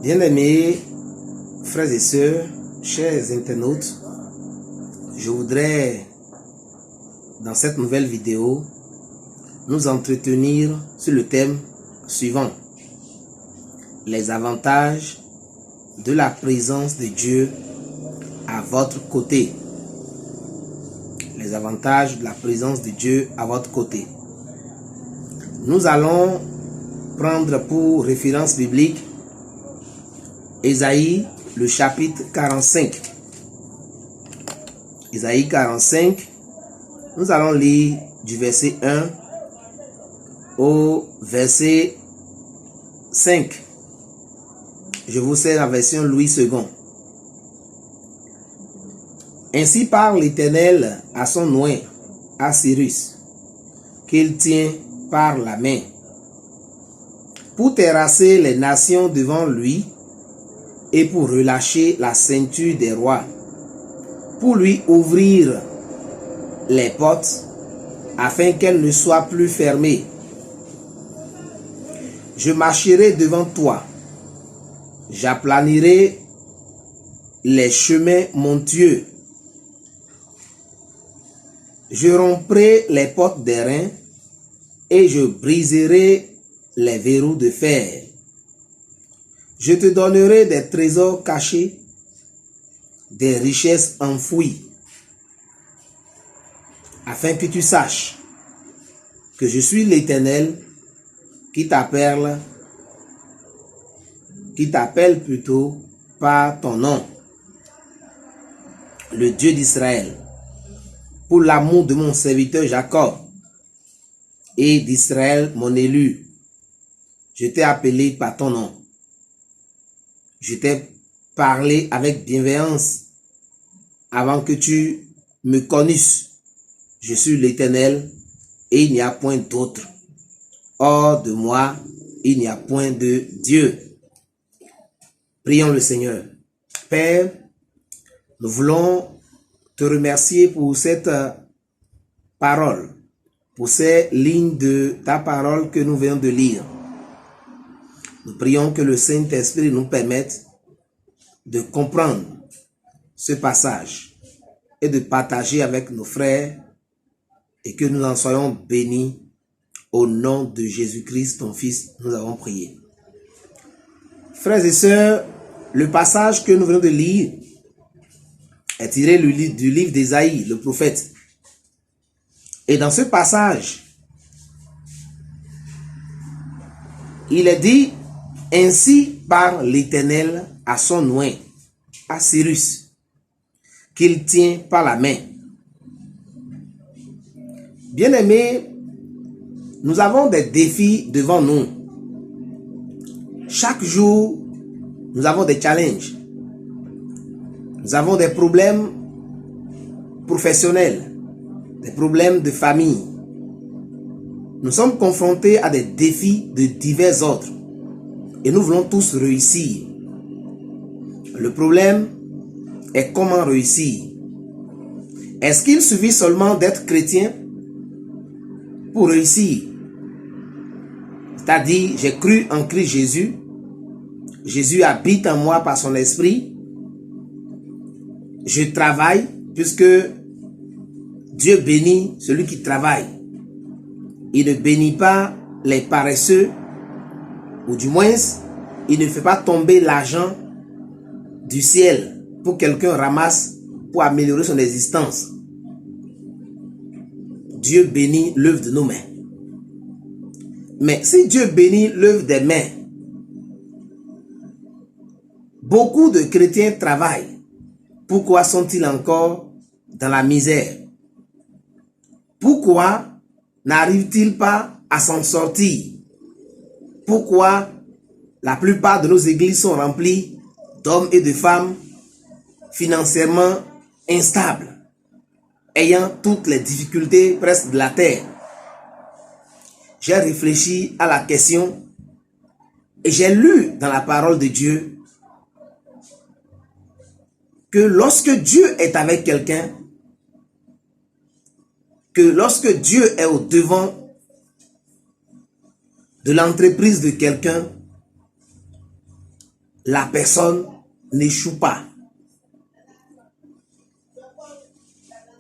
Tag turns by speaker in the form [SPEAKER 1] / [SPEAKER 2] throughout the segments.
[SPEAKER 1] Bien-aimés frères et sœurs, chers internautes, je voudrais, dans cette nouvelle vidéo, nous entretenir sur le thème suivant: les avantages de la présence de Dieu à votre côté. Les avantages de la présence de Dieu à votre côté. Nous allons prendre pour référence biblique Ésaïe, le chapitre 45. Ésaïe 45, nous allons lire du verset 1 au verset 5. Je vous sers la version Louis II. Ainsi parle l'Éternel à son oint, à Cyrus, qu'il tient par la main, pour terrasser les nations devant lui, et pour relâcher la ceinture des rois, pour lui ouvrir les portes, afin qu'elles ne soient plus fermées. Je marcherai devant toi, j'aplanirai les chemins montueux, je romprai les portes d'airain, et je briserai les verrous de fer. Je te donnerai des trésors cachés, des richesses enfouies, afin que tu saches que je suis l'Éternel qui t'appelle plutôt par ton nom, le Dieu d'Israël, pour l'amour de mon serviteur Jacob et d'Israël mon élu. Je t'ai appelé par ton nom. Je t'ai parlé avec bienveillance avant que tu me connusses. Je suis l'Éternel et il n'y a point d'autre. Hors de moi, il n'y a point de Dieu. Prions le Seigneur. Père, nous voulons te remercier pour cette parole, pour ces lignes de ta parole que nous venons de lire. Nous prions que le Saint-Esprit nous permette de comprendre ce passage et de partager avec nos frères et que nous en soyons bénis. Au nom de Jésus-Christ, ton Fils, nous avons prié. Frères et sœurs, le passage que nous venons de lire est tiré du livre d'Ésaïe, le prophète. Et dans ce passage, il est dit: ainsi parle l'Éternel à son oint, à Cyrus, qu'il tient par la main. Bien-aimés, nous avons des défis devant nous. Chaque jour, nous avons des challenges. Nous avons des problèmes professionnels, des problèmes de famille. Nous sommes confrontés à des défis de divers ordres. Et nous voulons tous réussir. Le problème est comment réussir. Est-ce qu'il suffit seulement d'être chrétien pour réussir? C'est-à-dire, j'ai cru en Christ Jésus. Jésus habite en moi par son esprit. Je travaille puisque Dieu bénit celui qui travaille. Il ne bénit pas les paresseux, ou du moins, il ne fait pas tomber l'argent du ciel pour que quelqu'un ramasse pour améliorer son existence. Dieu bénit l'œuvre de nos mains. Mais si Dieu bénit l'œuvre des mains, beaucoup de chrétiens travaillent. Pourquoi sont-ils encore dans la misère? Pourquoi n'arrivent-ils pas à s'en sortir? Pourquoi la plupart de nos églises sont remplies d'hommes et de femmes financièrement instables, ayant toutes les difficultés presque de la terre? J'ai réfléchi à la question et j'ai lu dans la parole de Dieu que lorsque Dieu est avec quelqu'un, que lorsque Dieu est au devant de l'entreprise de quelqu'un, la personne n'échoue pas.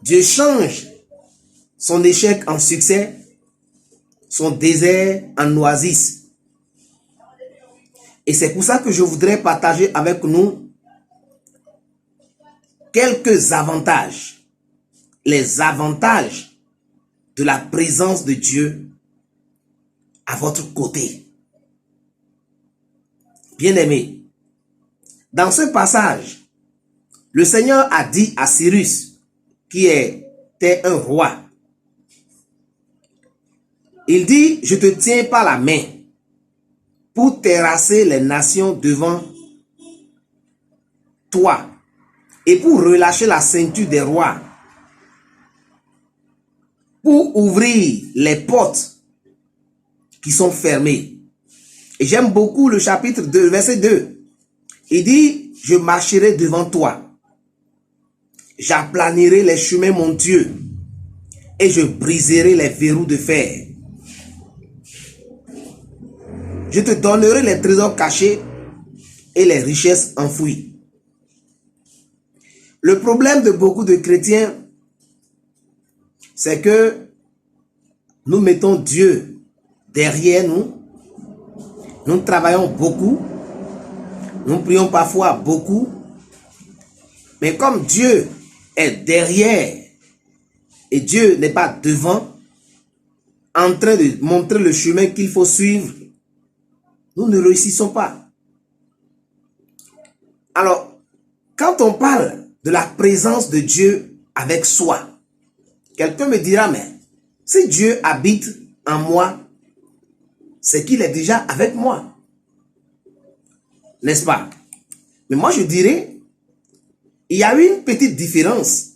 [SPEAKER 1] Dieu change son échec en succès, son désert en oasis. Et c'est pour ça que je voudrais partager avec nous quelques avantages. Les avantages de la présence de Dieu à votre côté. Bien-aimé, dans ce passage, le Seigneur a dit à Cyrus, qui était un roi, il dit, je te tiens par la main pour terrasser les nations devant toi et pour relâcher la ceinture des rois, pour ouvrir les portes qui sont fermées. Et j'aime beaucoup le chapitre 2, verset 2. Il dit, je marcherai devant toi, j'aplanirai les chemins montueux et je briserai les verrous de fer. Je te donnerai les trésors cachés et les richesses enfouies. Le problème de beaucoup de chrétiens, c'est que nous mettons Dieu derrière nous. Nous travaillons beaucoup. Nous prions parfois beaucoup. Mais comme Dieu est derrière et Dieu n'est pas devant, en train de montrer le chemin qu'il faut suivre, nous ne réussissons pas. Alors, quand on parle de la présence de Dieu avec soi, quelqu'un me dira, mais si Dieu habite en moi, c'est qu'il est déjà avec moi. N'est-ce pas? Mais moi je dirais, il y a une petite différence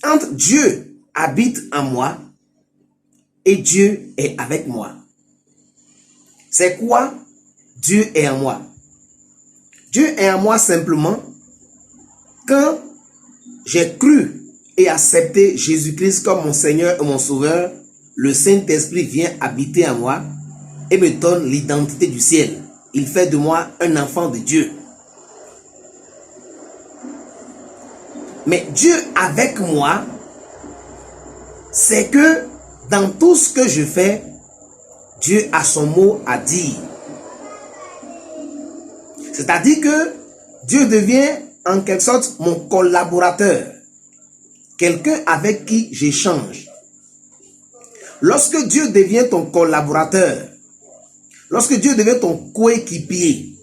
[SPEAKER 1] entre Dieu habite en moi et Dieu est avec moi. C'est quoi Dieu est en moi? Dieu est en moi simplement quand j'ai cru et accepté Jésus-Christ comme mon Seigneur et mon Sauveur. Le Saint-Esprit vient habiter en moi et me donne l'identité du ciel. Il fait de moi un enfant de Dieu. Mais Dieu avec moi, c'est que dans tout ce que je fais, Dieu a son mot à dire. C'est-à-dire que Dieu devient en quelque sorte mon collaborateur. Quelqu'un avec qui j'échange. Lorsque Dieu devient ton collaborateur, lorsque Dieu devient ton coéquipier,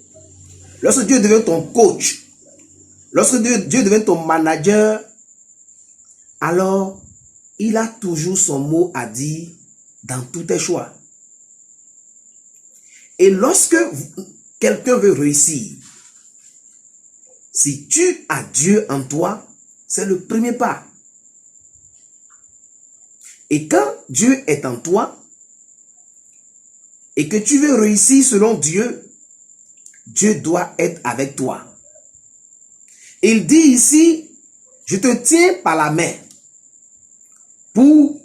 [SPEAKER 1] lorsque Dieu devient ton coach, lorsque Dieu devient ton manager, alors il a toujours son mot à dire dans tous tes choix. Et lorsque quelqu'un veut réussir, si tu as Dieu en toi, c'est le premier pas. Et quand Dieu est en toi et que tu veux réussir selon Dieu, Dieu doit être avec toi. Il dit ici, je te tiens par la main pour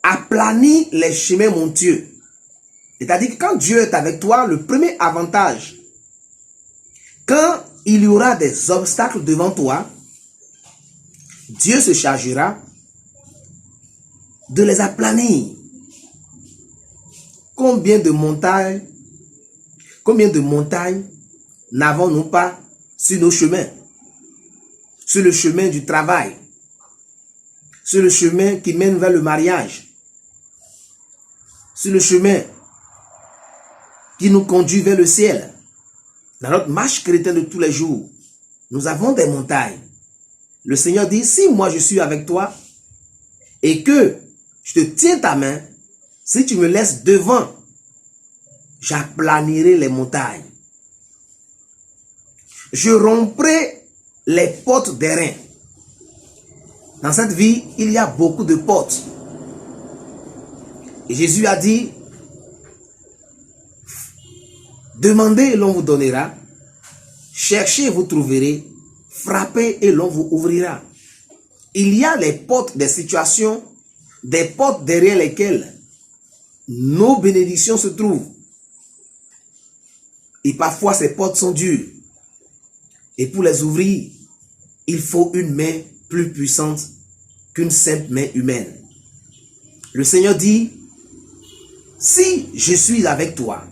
[SPEAKER 1] aplanir les chemins montueux. C'est-à-dire que quand Dieu est avec toi, le premier avantage, quand il y aura des obstacles devant toi, Dieu se chargera de les aplanir. Combien de montagnes n'avons-nous pas sur nos chemins? Sur le chemin du travail, sur le chemin qui mène vers le mariage, sur le chemin qui nous conduit vers le ciel. Dans notre marche chrétienne de tous les jours, nous avons des montagnes. Le Seigneur dit, si moi je suis avec toi et que je te tiens ta main, si tu me laisses devant, j'aplanirai les montagnes. Je romprai les portes d'airain. Dans cette vie, il y a beaucoup de portes. Et Jésus a dit, demandez et l'on vous donnera, cherchez et vous trouverez, frappez et l'on vous ouvrira. Il y a les portes des situations, des portes derrière lesquelles nos bénédictions se trouvent. Et parfois, ces portes sont dures. Et pour les ouvrir, il faut une main plus puissante qu'une simple main humaine. Le Seigneur dit, si je suis avec toi,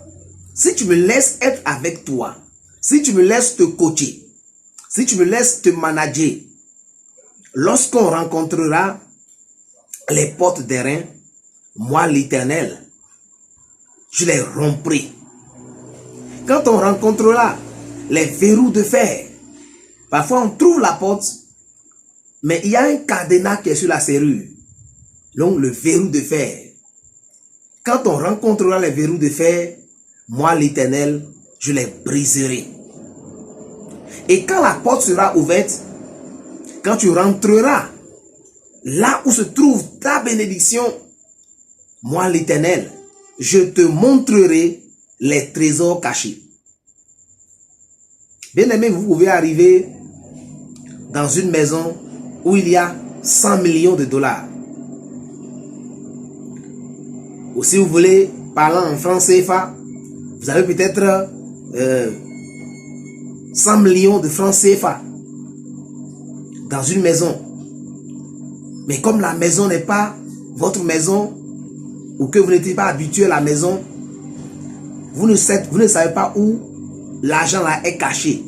[SPEAKER 1] si tu me laisses être avec toi, si tu me laisses te coacher, si tu me laisses te manager, lorsqu'on rencontrera les portes d'airain, moi l'Éternel, je les romprai. Quand on rencontrera les verrous de fer, parfois on trouve la porte, mais il y a un cadenas qui est sur la serrure. Donc le verrou de fer. Quand on rencontrera les verrous de fer, moi l'Éternel, je les briserai. Et quand la porte sera ouverte, quand tu rentreras là où se trouve ta bénédiction, moi l'Éternel, je te montrerai les trésors cachés. Bien aimé, vous pouvez arriver dans une maison où il y a 100 millions de dollars. Ou si vous voulez parler en franc CFA, vous avez peut-être 100 millions de francs CFA dans une maison. Mais comme la maison n'est pas votre maison, ou que vous n'êtes pas habitué à la maison, vous ne savez pas où l'argent là est caché.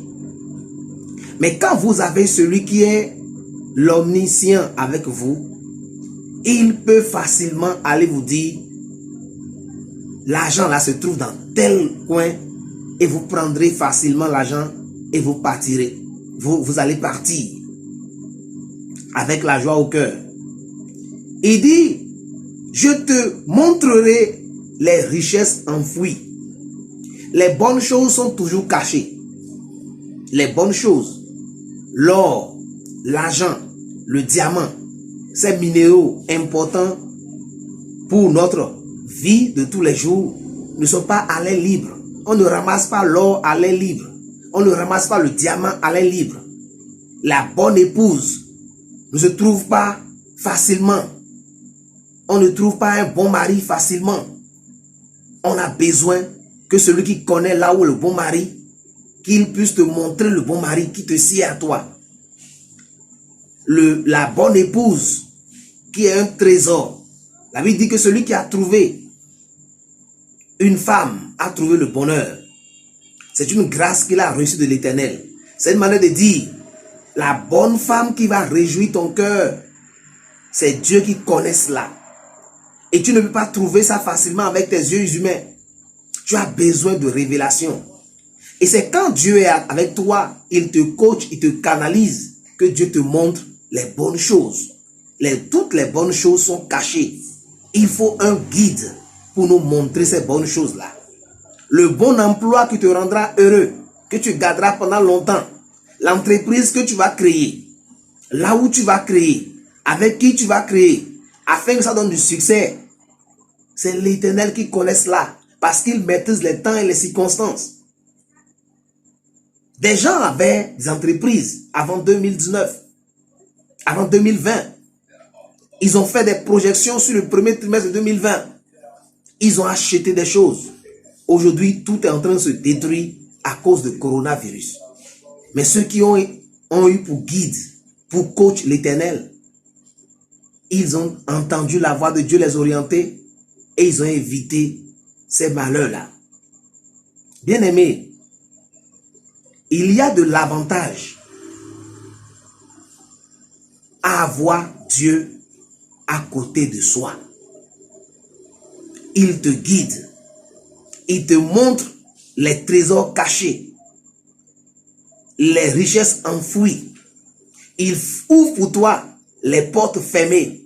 [SPEAKER 1] Mais quand vous avez celui qui est l'omniscient avec vous, il peut facilement aller vous dire, l'argent là se trouve dans tel coin, et vous prendrez facilement l'argent et vous partirez. Vous allez partir avec la joie au cœur. Il dit, je te montrerai les richesses enfouies. Les bonnes choses sont toujours cachées. Les bonnes choses, l'or, l'argent, le diamant, ces minéraux importants pour notre vie de tous les jours ne sont pas à l'air libre. On ne ramasse pas l'or à l'air libre. On ne ramasse pas le diamant à l'air libre. La bonne épouse ne se trouve pas facilement. On ne trouve pas un bon mari facilement. On a besoin que celui qui connaît là où est le bon mari, qu'il puisse te montrer le bon mari qui te sied à toi. La bonne épouse qui est un trésor. La Bible dit que celui qui a trouvé une femme a trouvé le bonheur. C'est une grâce qu'il a reçue de l'Éternel. C'est une manière de dire, la bonne femme qui va réjouir ton cœur, c'est Dieu qui connaît cela. Et tu ne peux pas trouver ça facilement avec tes yeux humains. Tu as besoin de révélation. Et c'est quand Dieu est avec toi, il te coach, il te canalise, que Dieu te montre les bonnes choses. Toutes les bonnes choses sont cachées. Il faut un guide pour nous montrer ces bonnes choses-là. Le bon emploi qui te rendra heureux, que tu garderas pendant longtemps. L'entreprise que tu vas créer, là où tu vas créer, avec qui tu vas créer, afin que ça donne du succès. C'est l'Éternel qui connaît cela, parce qu'il maîtrise les temps et les circonstances. Des gens avaient des entreprises avant 2019, avant 2020. Ils ont fait des projections sur le premier trimestre de 2020. Ils ont acheté des choses. Aujourd'hui, tout est en train de se détruire à cause du coronavirus. Mais ceux qui ont eu pour guide, pour coach l'Éternel, ils ont entendu la voix de Dieu les orienter et ils ont évité ces malheurs-là. Bien-aimés, il y a de l'avantage à avoir Dieu à côté de soi. Il te guide. Il te montre les trésors cachés, les richesses enfouies. Il ouvre pour toi les portes fermées.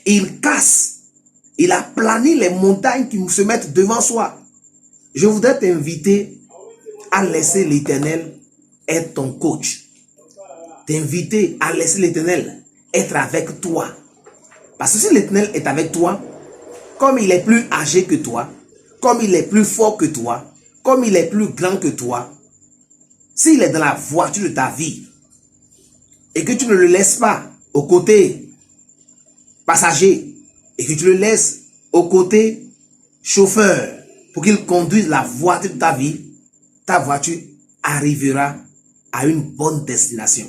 [SPEAKER 1] Il casse. Il aplanit les montagnes qui se mettent devant soi. Je voudrais t'inviter à laisser l'Éternel être ton coach. T'inviter à laisser l'Éternel être avec toi. Parce que si l'Éternel est avec toi, comme il est plus âgé que toi, comme il est plus fort que toi, comme il est plus grand que toi, s'il est dans la voiture de ta vie et que tu ne le laisses pas au côté passager et que tu le laisses au côté chauffeur pour qu'il conduise la voiture de ta vie, ta voiture arrivera à une bonne destination.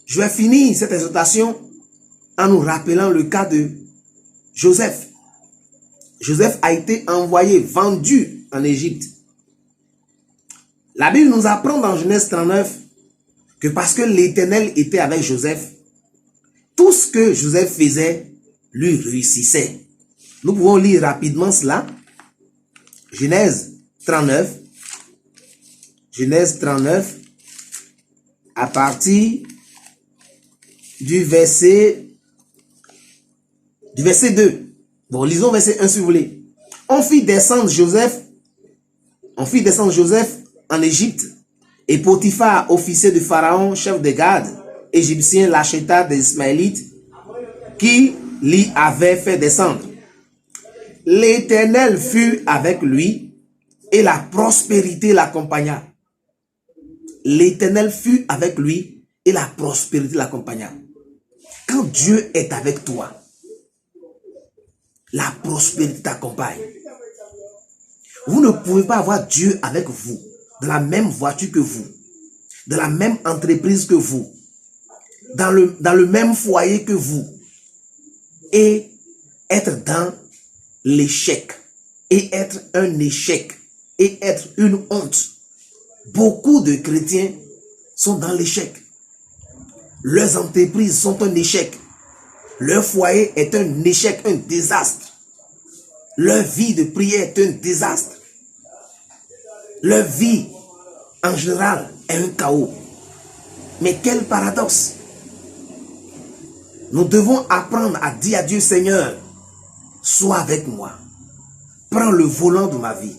[SPEAKER 1] Je vais finir cette exhortation en nous rappelant le cas de Joseph. Joseph a été envoyé, vendu en Égypte. La Bible nous apprend dans Genèse 39 que parce que l'Éternel était avec Joseph, tout ce que Joseph faisait lui réussissait. Nous pouvons lire rapidement cela. Genèse 39. Genèse 39, à partir du verset 2. Bon, lisons verset 1 si vous voulez. On fit descendre Joseph en Égypte, et Potiphar, officier de Pharaon, chef de garde égyptien, l'acheta des Ismaélites qui l'y avait fait descendre. L'Éternel fut avec lui et la prospérité l'accompagna. L'Éternel fut avec lui et la prospérité l'accompagna. Quand Dieu est avec toi, la prospérité t'accompagne. Vous ne pouvez pas avoir Dieu avec vous, dans la même voiture que vous, dans la même entreprise que vous, dans le même foyer que vous, et être dans l'échec, et être un échec, et être une honte. Beaucoup de chrétiens sont dans l'échec. Leurs entreprises sont un échec. Leur foyer est un échec, un désastre. Leur vie de prière est un désastre. Leur vie, en général, est un chaos. Mais quel paradoxe! Nous devons apprendre à dire à Dieu, Seigneur, sois avec moi. Prends le volant de ma vie.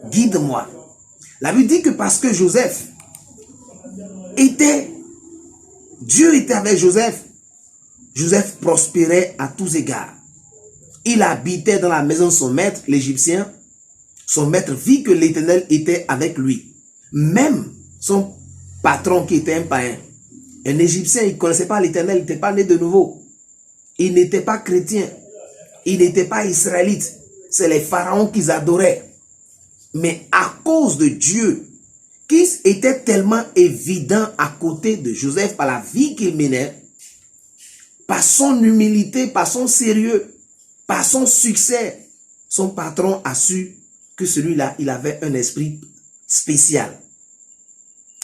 [SPEAKER 1] Guide-moi. La Bible dit que parce que Dieu était avec Joseph, Joseph prospérait à tous égards. Il habitait dans la maison de son maître, l'Égyptien. Son maître vit que l'Éternel était avec lui. Même son patron qui était un païen, un Égyptien, il ne connaissait pas l'Éternel, il n'était pas né de nouveau. Il n'était pas chrétien. Il n'était pas israélite. C'est les pharaons qu'ils adoraient. Mais à cause de Dieu, qui était tellement évident à côté de Joseph par la vie qu'il menait, par son humilité, par son sérieux, par son succès, son patron a su que celui-là, il avait un esprit spécial.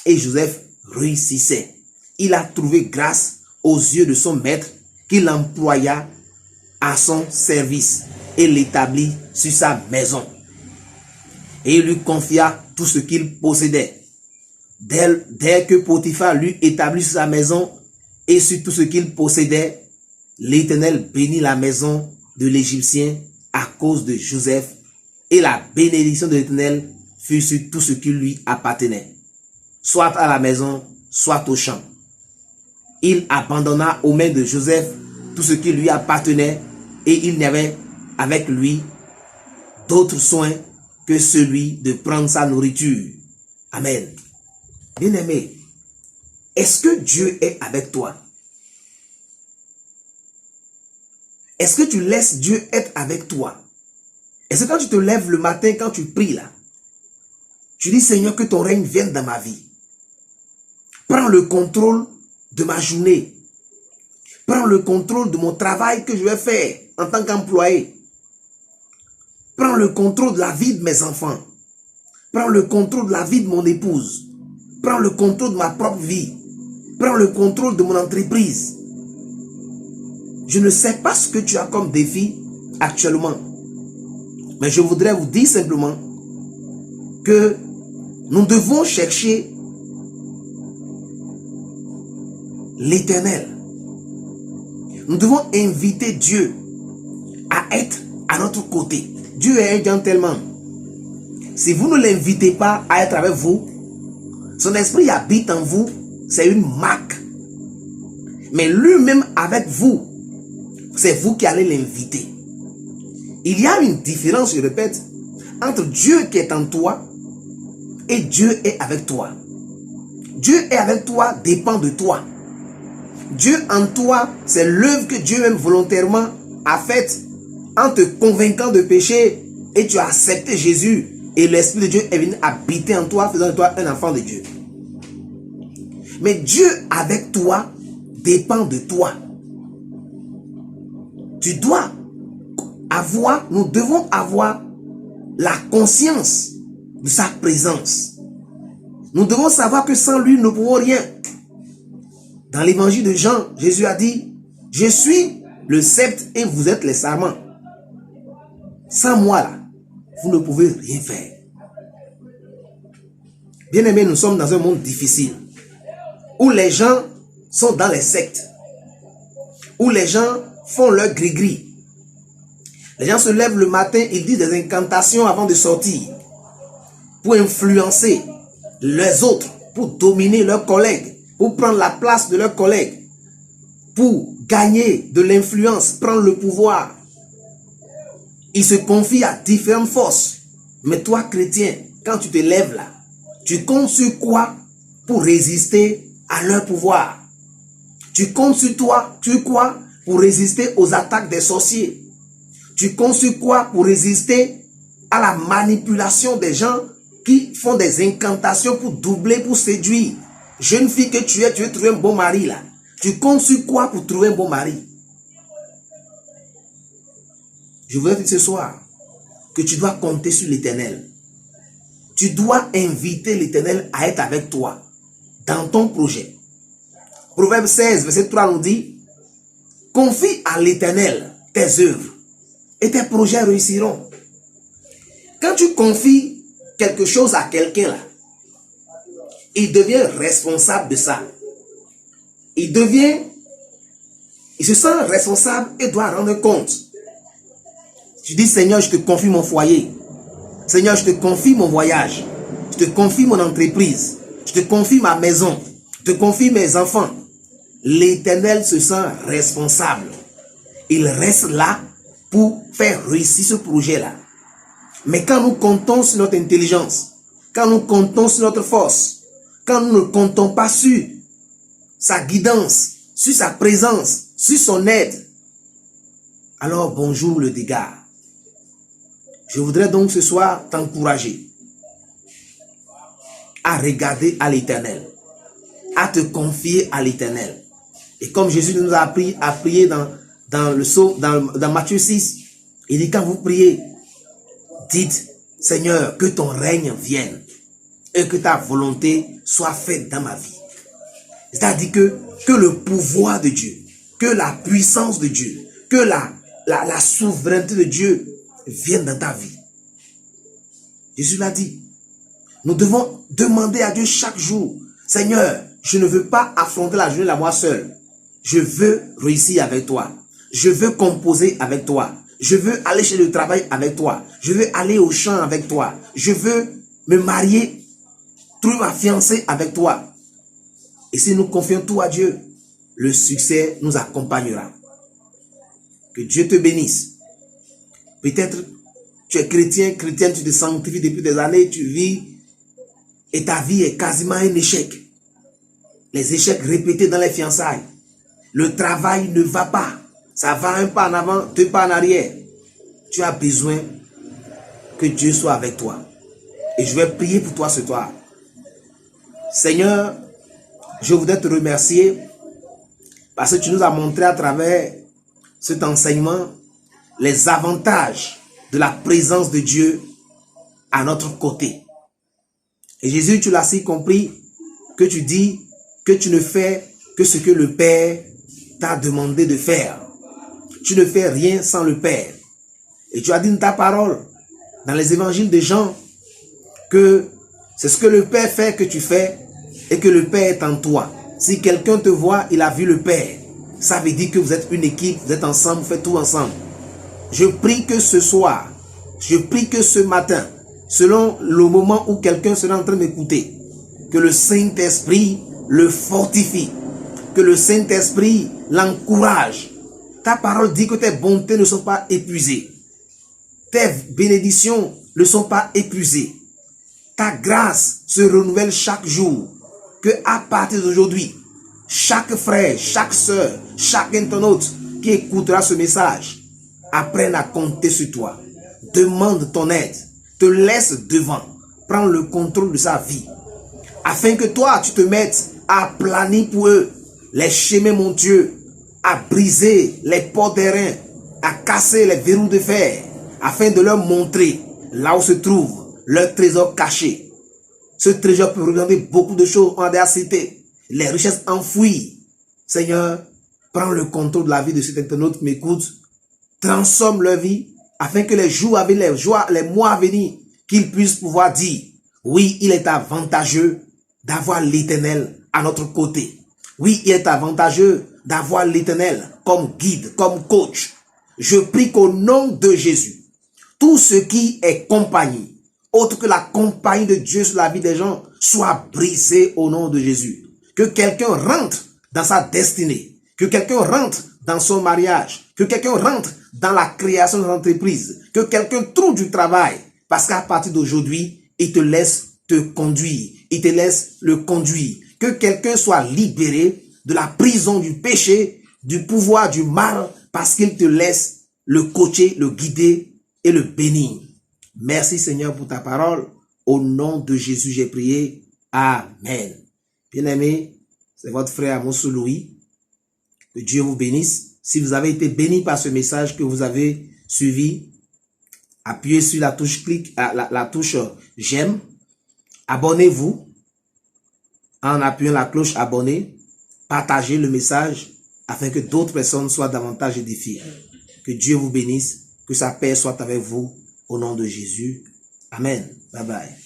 [SPEAKER 1] Et Joseph réussissait. Il a trouvé grâce aux yeux de son maître qu'il employa à son service et l'établit sur sa maison. Et il lui confia tout ce qu'il possédait. Dès que Potiphar lui établit sur sa maison et sur tout ce qu'il possédait, l'Éternel bénit la maison de l'Égyptien à cause de Joseph, et la bénédiction de l'Éternel fut sur tout ce qui lui appartenait, soit à la maison, soit au champ. Il abandonna aux mains de Joseph tout ce qui lui appartenait, et il n'y avait avec lui d'autre soin que celui de prendre sa nourriture. Amen. Bien-aimé, est-ce que Dieu est avec toi? Est-ce que tu laisses Dieu être avec toi? Est-ce que quand tu te lèves le matin, quand tu pries là, tu dis Seigneur, que ton règne vienne dans ma vie. Prends le contrôle de ma journée. Prends le contrôle de mon travail que je vais faire en tant qu'employé. Prends le contrôle de la vie de mes enfants. Prends le contrôle de la vie de mon épouse. Prends le contrôle de ma propre vie. Prends le contrôle de mon entreprise. Je ne sais pas ce que tu as comme défi actuellement. Mais je voudrais vous dire simplement que nous devons chercher l'Éternel. Nous devons inviter Dieu à être à notre côté. Dieu est un gentleman. Si vous ne l'invitez pas à être avec vous, son esprit habite en vous, c'est une marque. Mais lui-même avec vous, c'est vous qui allez l'inviter. Il y a une différence, je répète, entre Dieu qui est en toi et Dieu est avec toi. Dieu est avec toi dépend de toi. Dieu en toi, c'est l'œuvre que Dieu même volontairement a faite en te convainquant de péché, et tu as accepté Jésus et l'Esprit de Dieu est venu habiter en toi, faisant de toi un enfant de Dieu. Mais Dieu avec toi dépend de toi. Tu dois avoir, nous devons avoir la conscience de sa présence. Nous devons savoir que sans lui, nous ne pouvons rien. Dans l'évangile de Jean, Jésus a dit, je suis le sceptre et vous êtes les sarments. Sans moi là, vous ne pouvez rien faire. Bien aimé, nous sommes dans un monde difficile, où les gens sont dans les sectes, où les gens font leur gris-gris. Les gens se lèvent le matin, ils disent des incantations avant de sortir, pour influencer les autres, pour dominer leurs collègues, pour prendre la place de leurs collègues, pour gagner de l'influence, prendre le pouvoir. Ils se confient à différentes forces. Mais toi, chrétien, quand tu te lèves là, tu comptes sur quoi pour résister à leur pouvoir? Tu comptes sur toi, quoi pour résister aux attaques des sorciers? Tu comptes sur quoi pour résister à la manipulation des gens qui font des incantations pour doubler, pour séduire? Jeune fille que tu veux trouver un bon mari là. Tu comptes sur quoi pour trouver un bon mari? Je voudrais dire ce soir que tu dois compter sur l'Éternel. Tu dois inviter l'Éternel à être avec toi dans ton projet. Proverbe 16, verset 3 nous dit, confie à l'Éternel tes œuvres et tes projets réussiront. Quand tu confies quelque chose à quelqu'un là, il devient responsable de ça. Il se sent responsable et doit rendre compte. Tu dis, Seigneur, je te confie mon foyer. Seigneur, je te confie mon voyage. Je te confie mon entreprise. Je te confie ma maison. Je te confie mes enfants. L'Éternel se sent responsable. Il reste là pour faire réussir ce projet-là. Mais quand nous comptons sur notre intelligence, quand nous comptons sur notre force, quand nous ne comptons pas sur sa guidance, sur sa présence, sur son aide, alors bonjour le dégât. Je voudrais donc ce soir t'encourager à regarder à l'Éternel, à te confier à l'Éternel. Et comme Jésus nous a appris à prier dans Matthieu 6, il dit quand vous priez, dites Seigneur, que ton règne vienne et que ta volonté soit faite dans ma vie. C'est-à-dire que le pouvoir de Dieu, que la puissance de Dieu, que la souveraineté de Dieu vienne dans ta vie. Jésus l'a dit. Nous devons demander à Dieu chaque jour, Seigneur, je ne veux pas affronter la journée à moi seul. Je veux réussir avec toi. Je veux composer avec toi. Je veux aller chez le travail avec toi. Je veux aller au champ avec toi. Je veux me marier, trouver ma fiancée avec toi. Et si nous confions tout à Dieu, le succès nous accompagnera. Que Dieu te bénisse. Peut-être tu es chrétien, chrétienne, tu te sanctifies depuis des années, tu vis et ta vie est quasiment un échec. Les échecs répétés dans les fiançailles. Le travail ne va pas. Ça va un pas en avant, deux pas en arrière. Tu as besoin que Dieu soit avec toi. Et je vais prier pour toi ce soir. Seigneur, je voudrais te remercier parce que tu nous as montré à travers cet enseignement les avantages de la présence de Dieu à notre côté. Et Jésus, tu l'as si compris que tu dis que tu ne fais que ce que le Père t'a demandé de faire. Tu ne fais rien sans le Père. Et tu as dit dans ta parole, dans les évangiles de Jean, que c'est ce que le Père fait que tu fais et que le Père est en toi. Si quelqu'un te voit, il a vu le Père. Ça veut dire que vous êtes une équipe, vous êtes ensemble, vous faites tout ensemble. Je prie que ce soir, je prie que ce matin, selon le moment où quelqu'un sera en train d'écouter, que le Saint-Esprit le fortifie, que le Saint-Esprit l'encourage. Ta parole dit que tes bontés ne sont pas épuisées. Tes bénédictions ne sont pas épuisées. Ta grâce se renouvelle chaque jour. Que à partir d'aujourd'hui, chaque frère, chaque soeur, chaque internaute qui écoutera ce message apprenne à compter sur toi. demande ton aide, te laisse devant, prends le contrôle de sa vie, afin que toi, tu te mettes à planer pour eux les chemins, mon Dieu, à briser les portes d'airain, à casser les verrous de fer, afin de leur montrer là où se trouve leur trésor caché. Ce trésor peut représenter beaucoup de choses, on a déjà cité, les richesses enfouies. Seigneur, prends le contrôle de la vie de cet internaute qui m'écoute, transforme leur vie, afin que les jours à venir, les mois à venir, qu'ils puissent pouvoir dire, oui, il est avantageux d'avoir l'Éternel à notre côté. Oui, il est avantageux d'avoir l'Éternel comme guide, comme coach. Je prie qu'au nom de Jésus, tout ce qui est compagnie, autre que la compagnie de Dieu sur la vie des gens, soit brisé au nom de Jésus. Que quelqu'un rentre dans sa destinée, que quelqu'un rentre dans son mariage, que quelqu'un rentre dans la création de l'entreprise, que quelqu'un trouve du travail, parce qu'à partir d'aujourd'hui, il te laisse te conduire, il te laisse le conduire. Que quelqu'un soit libéré de la prison du péché, du pouvoir du mal, parce qu'il te laisse le coacher, le guider et le bénir. Merci Seigneur pour ta parole. Au nom de Jésus, j'ai prié. Amen. Bien-aimés, c'est votre frère Amos Louis. Que Dieu vous bénisse. Si vous avez été béni par ce message que vous avez suivi, appuyez sur la touche clic, la touche j'aime. Abonnez-vous en appuyant la cloche abonner. Partagez le message afin que d'autres personnes soient davantage édifiées. Que Dieu vous bénisse. Que sa paix soit avec vous au nom de Jésus. Amen. Bye bye.